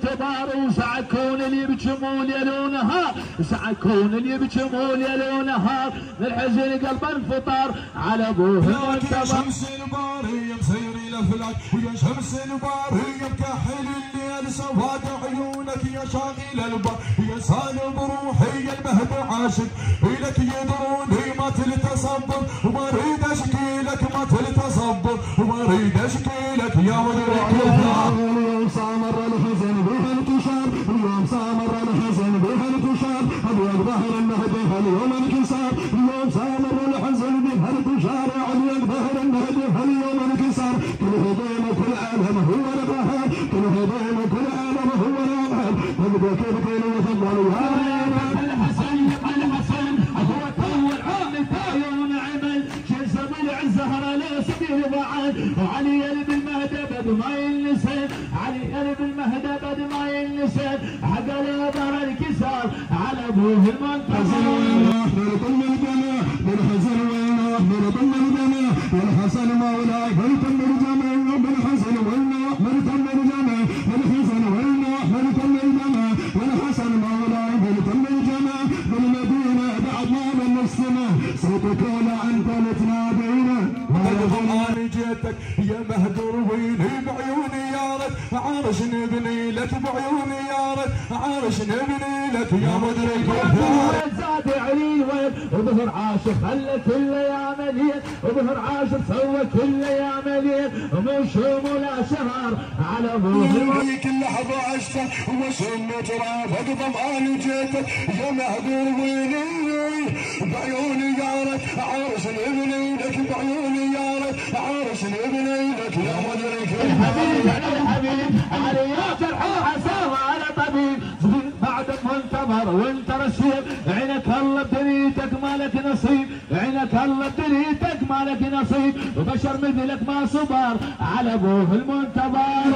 الانتظار، وسعكون اللي يبكموا ليل ونهار، سعكون اللي يبكموا ليل ونهار، من الحزن قلب انفطار على ابوه المنتظر. يا شمس البارية مسيري لفلك، ويا شمس البارية بكحل الليل سواد عيونك يا شاغل البار، يا سالب روحي المهد عاشق إلك يدروني ما تلتصبر، وما اريد اشكي لك ما تلتصبر، وما اريد اشكي لك يا مدرك اليوم سامر الحزن بها انتشار، اليوم سامر الحزن بها انتشار، ابيض ظهر النهدي اليوم انكسار، اليوم سامر الحزن بها انتشار، ابيض ظهر النهدي اليوم انكسار، كل هضيم وكل عالم هو القهار، كل هضيم وكل عالم هو القهار، تبدا تبكي وتفضل يا الحسن هو طول عمك عيون عمل، شسب العزهر لا سبيل بعد، وعلي بالمهدبد ما ينسى، علي بالمهدبد ما ينسى، عقل ظهر الكسار على ابوه المنتظر. ضم الجميع بالحزن والنوح ضم الجميع، والحسن مولاي فلتم الجميع، بالحزن والنوح فلتم الجميع، بالحزن والنوح فلتم الجميع، والحسن مولاي فلتم الجميع، بالمدينة بعد ما من السماء صوتك ولا انت لتنادينا. انا جيتك يا مهدور ويني بعيوني يا رد، عارش نبني لك بعيوني يا رد، عارش نبني لك يا مدرك زاد علي وين، وظهر عاشق خلى كل يا مليل، وظهر عاشق سوى كل يا مليل، ومن شوم ولا شهر على ابوه كل لحظة عشته وشم تراب اقضم انا جيتك يا مهدور ويني بعيوني يا رد، عارش نبني لك بعيوني يا رد، عارش نبني لك يا مدرك الحبيب علي يا جرح عساه على طبيب، بعد منتظر وانت رشيد، عينك الله بدنيتك مالك نصيب، عينك الله بدنيتك مالك نصيب، وبشر مثلك ما صبر على ابوه المنتظر.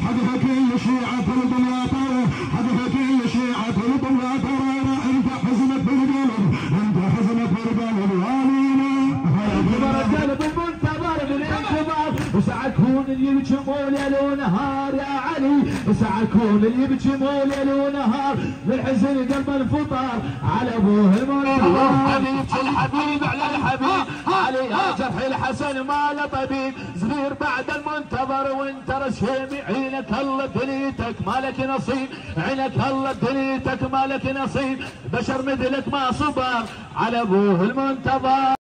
حقها كل شيعة الدنيا ترى، حقها كل شيعة الدنيا ترى، انت حزنك بالقلب، انت حزنك بالقلب والينا رجال بالمنتظر بالانتظار، وسعكون اللي يبكموا ليل ونهار يا علي، وسعكون اللي يبكموا ليل ونهار، بالحزن قلب الفطار على ابوه المنتظر. حبيب الحبيب على الحبيب علي يا جرح الحسن ما له طبيب، صغير بعد المنتظر وانت رشيمي، عينك الله دنيتك مالك نصيب، عينك الله دنيتك مالك نصيب، بشر مثلك ما صبر على ابوه المنتظر.